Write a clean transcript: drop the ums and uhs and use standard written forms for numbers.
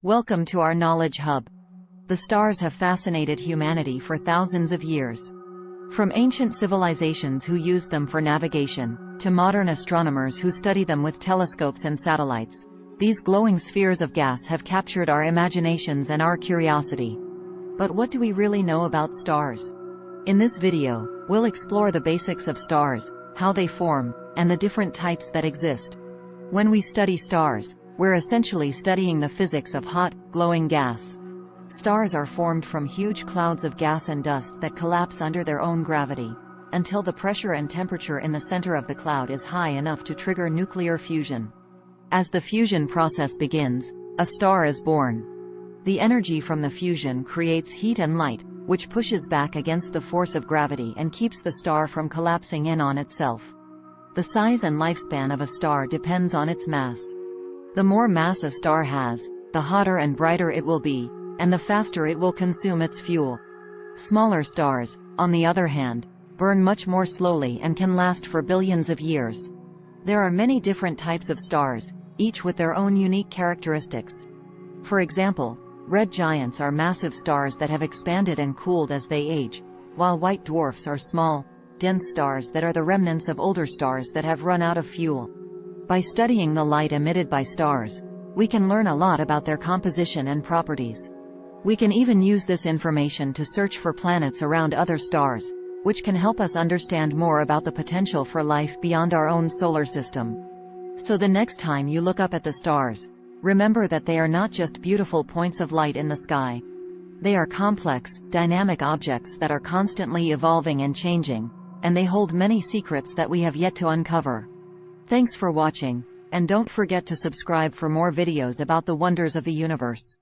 Welcome to our Knowledge Hub. The stars have fascinated humanity for thousands of years. From ancient civilizations who used them for navigation, to modern astronomers who study them with telescopes and satellites, these glowing spheres of gas have captured our imaginations and our curiosity. But what do we really know about stars? In this video, we'll explore the basics of stars, how they form, and the different types that exist. When we study stars, we're essentially studying the physics of hot, glowing gas. Stars are formed from huge clouds of gas and dust that collapse under their own gravity, until the pressure and temperature in the center of the cloud is high enough to trigger nuclear fusion. As the fusion process begins, a star is born. The energy from the fusion creates heat and light, which pushes back against the force of gravity and keeps the star from collapsing in on itself. The size and lifespan of a star depends on its mass. The more mass a star has, the hotter and brighter it will be, and the faster it will consume its fuel. Smaller stars, on the other hand, burn much more slowly and can last for billions of years. There are many different types of stars, each with their own unique characteristics. For example, red giants are massive stars that have expanded and cooled as they age, while white dwarfs are small, dense stars that are the remnants of older stars that have run out of fuel. By studying the light emitted by stars, we can learn a lot about their composition and properties. We can even use this information to search for planets around other stars, which can help us understand more about the potential for life beyond our own solar system. So the next time you look up at the stars, remember that they are not just beautiful points of light in the sky. They are complex, dynamic objects that are constantly evolving and changing, and they hold many secrets that we have yet to uncover. Thanks for watching, and don't forget to subscribe for more videos about the wonders of the universe.